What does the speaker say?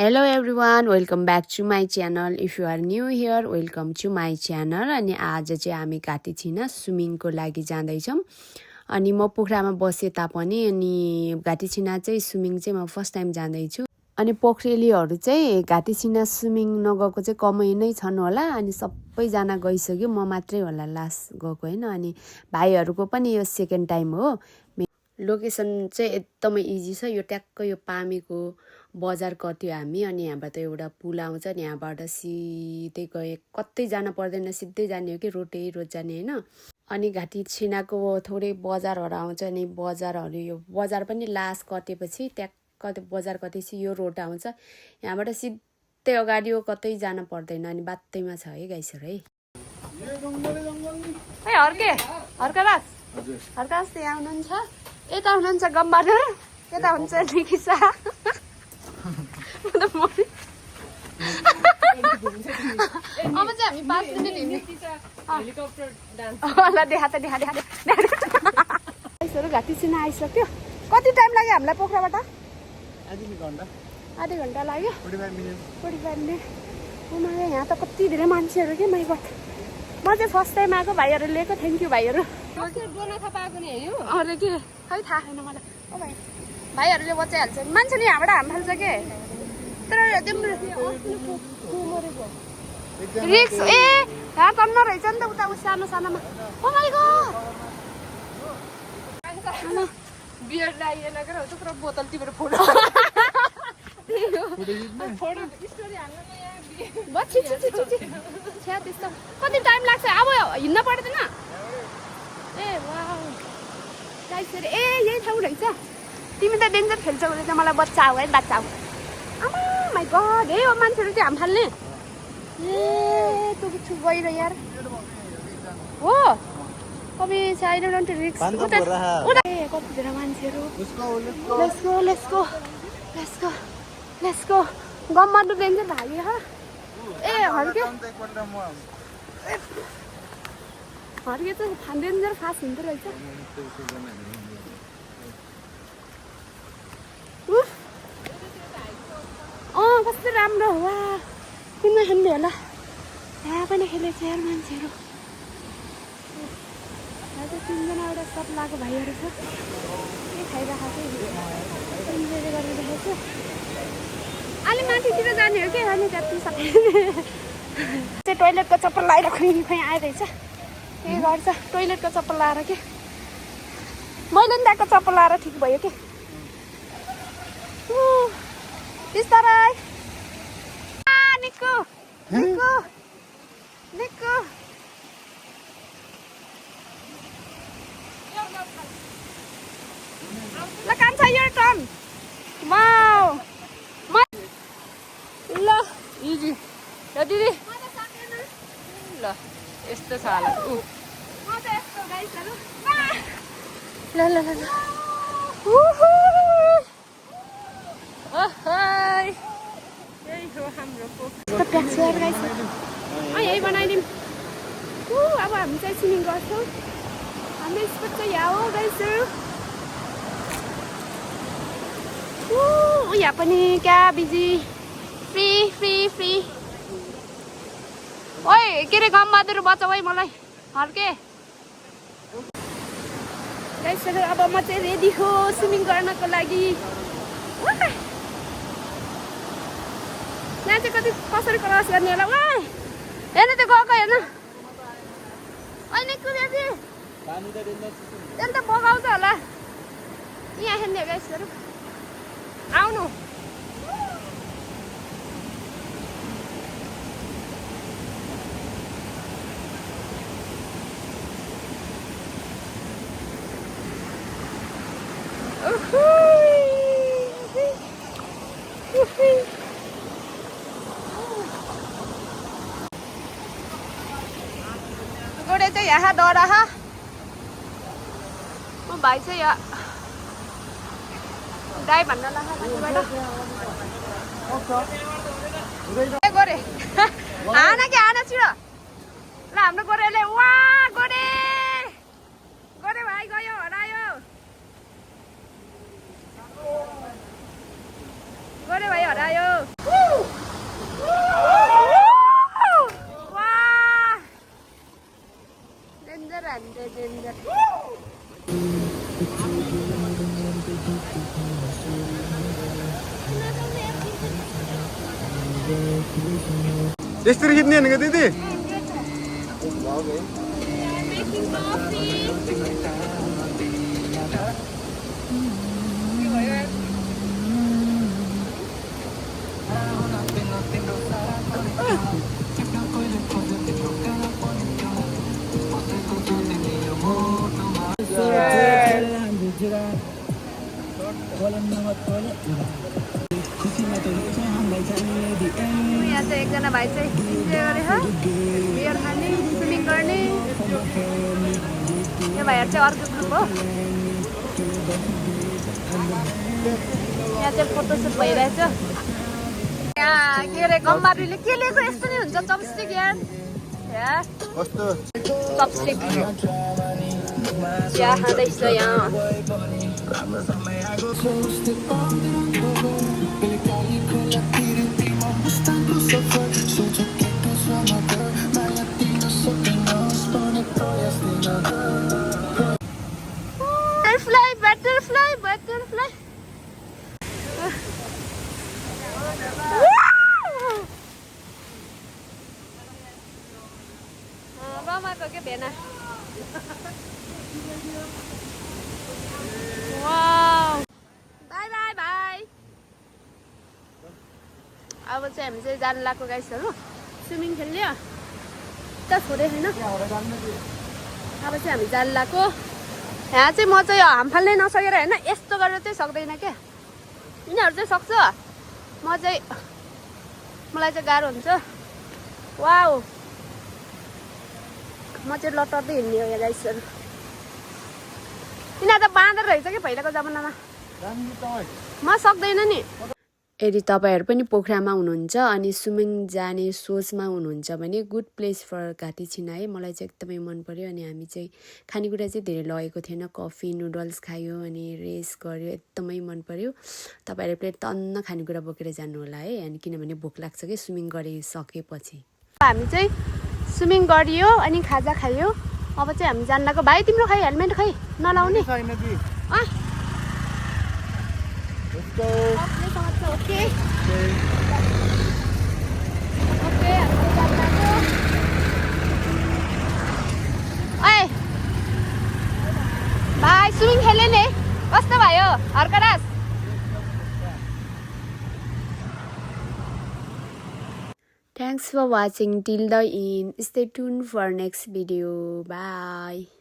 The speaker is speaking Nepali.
Hello everyone, welcome back to my channel. If you are new here, welcome to my channel. अनि आज चाहिँ हामी घाटी छिना स्विमिङको लागि जाँदैछौँ. अनि म पोखरामा बसे तापनि अनि घाटी छिना चाहिँ स्विमिङ चाहिँ म फर्स्ट टाइम जाँदैछु. अनि पोखरेलीहरू चाहिँ घाटी छिना स्विमिङ नगएको चाहिँ कमै नै छन् होला. अनि सबैजना गइसक्यो, म मात्रै होला लास्ट गएको हैन. अनि भाइहरूको पनि यो सेकेन्ड टाइम हो. लोकेसन चाहिँ एकदमै इजी छ. यो ट्याक्क यो पामेको बजार कट्यो हामी. अनि यहाँबाट एउटा पुल आउँछ नि, यहाँबाट सिधै गए कतै जान पर्दैन, सिधै जाने हो कि रोडै रोड जाने हैन. अनि घाटी छिनाको थोरै बजारहरू आउँछ. अनि बजारहरू यो बजार पनि लास्ट कटेपछि ट्याक्क बजार कटेपछि यो रोड आउँछ. यहाँबाट सिधै अगाडि हो, कतै जान पर्दैन. अनि बाटैमा छ है गाइसहरु है. ए हर्के हर्कराज हर्कराज यहाँ हुनुहुन्छ. यता हुनुहुन्छ गम्बाडर, यता हुन्छ निकिसा. अब चाहिँ हामी 5 मिनेट हिँड्ने. हेलिकप्टर डान्स ल देखा घाटी छिना आइसक्यो. कति टाइम लाग्यो हामीलाई पोखराबाट? आधी घन्टा लाग्यो. 45 मिनेट. यहाँ त कति धेरै मान्छेहरू के माइ गड. म चाहिँ फर्स्ट टाइम आएको. भाइहरू लिएको, थ्याङ्क यू भाइहरू. डोना थाहा पाएको नि है. अरे के खै थाहा छैन मलाई. ओ भाइ भाइहरूले बचाइहाल्छ. मान्छे नि यहाँबाट हाम फाल्छ के. तर रिक्स ए यहाँ तन्न रहेछ नि त उता सानो सानोमा. ओ माइ गड बियर लाइएन के हो थुप्रो बोतल तिम्रो फोटो स्टोरी हाल्न बच्ची छ्या त्यस्तो. कति टाइम लाग्छ अब हिँड्न पर्दैन? ए वाउ गाइस ए यही ठाउँ रहेछ. तिमी त डेन्जर खेल्छौ भने त मलाई बचाऊ है, बचाऊ. आमा माइ गड हे हो मान्छेहरू चाहिँ हाम फाल्ने. ए तँ छु गएर यार हो. अब साइड डोन्ट रिक्स उता ए कति धेरै मान्छेहरू. लेट्स गो गम्मा त डेन्जर भाग्यो ह. ए हर्के हर्के त डेन्जर फास्ट हुँदो रहेछ. कस्तो राम्रो वा. किन खेल्ने होला यहाँ पनि खेलेको यार मान्छेहरू. आज 3 जना एउटा सप लगाएको भाइहरू छ. के खाइरहेको चाहिँ इन्जोय गरिरहेको छु. अलि माथितिर जाने हो कि अनि त्यति सबै चाहिँ टोइलेटको चप्पल लगाएर खोइ आइरहेछ. के गर्छ टोइलेटको चप्पल लगाएर के. मैले नि त्यहाँको चप्पल लगाएर ठिक भयो कि. बिस्तारै निको निको निको. ल कान्छ यो टर्न. वाउ ल इजी ल दिदी ल यस्तो छ होला. ल ल ल यही हो हाम्रो यही बनाइदिउँ. अब हामी चाहिँ स्विमिङ गर्छौँ. हाम्रो स्पोट चाहिँ यहाँ हो गाइसहरु. यहाँ पनि क्या बिजी फ्री. ओइ के रे गम्बादुर बचाऊ है मलाई. हर्के गाइसहरु अब म चाहिँ रेडी हो स्विमिङ गर्नको लागि. यहाँ चाहिँ कति कसरी क्रस गर्ने होला. वा हेर्नु त्यो गएको हेर्नु. अहिले कुदेपछि त्यहाँ त बगाउँछ होला. यहाँ खेल्ने गाइसहरु आउनु. गोडे चाहिँ यहाँ डरा. म भाइ चाहिँ यहाँ दाइ भन्न लाग्यो गोरे आना कि आना छिटो. ल हाम्रो गोरेले वा गोरे भाइ गयो हरायो. गोरे भाइ हरायो. Wow! Danger and danger. यसरी खिच्ने होइन दिदी यहाँ चाहिँ एकजना भाइ चाहिँ इन्जोय गरेछ बियर खाने स्विमिङ गर्ने यो भाइहरू चाहिँ अर्को ग्रुप हो यहाँ चाहिँ फोटोसुट भइरहेछ यहाँ के अरे गम्बारीले के लिएको यस्तो नि हुन्छ चपस्टिक यार चपस्टिक चिया खाँदैछ यहाँ Butterfly. Ramaको के भेना वाउ बाई बाई बाई अब चाहिँ हामी चाहिँ जान लाग्यो गाइसहरु स्विमिङ खेल्ने त छोडे हैन अब चाहिँ हामी जान लाग्यो यहाँ चाहिँ म चाहिँ हाम फाल्नै नसकेर हैन यस्तो गरेर चाहिँ सक्दैन के यिनीहरु चाहिँ सक्छ मलाई चाहिँ गाह्रो हुन्छ वाउ म चाहिँ लटर्दै हिँड्ने हो यहाँ गाइसहरु यिनीहरु त बाँदर रहेछ के पहिलाको जमानामा म सक्दैन नि यदि तपाईहरु पनि पोखरामा हुनुहुन्छ अनि स्विमिङ जाने सोचमा हुनुहुन्छ भने गुड प्लेस फर घाटी छिना है मलाई चाहिँ एकदमै मन पर्यो अनि हामी चाहिँ खानेकुरा चाहिँ धेरै लगेको थिएन कफी नुडल्स खायो अनि रेस गर्यो एकदमै मन पर्यो तपाईहरुले प्लेट तन्न खानेकुरा बोकेर जानु होला है अनि किनभने भोक लाग्छ के स्विमिङ गरिसकेपछि हामी चाहिँ स्विमिङ गरियो अनि खाजा खायो अब चाहिँ हामी जान लाग्यो भाइ तिम्रो खै हेलमेट खै नलाउने Okay. Oi. Bye, swimming खेल्ने नि कस्तो भयो Harkaraj Thanks for watching till the end. Stay tuned for next video. Bye.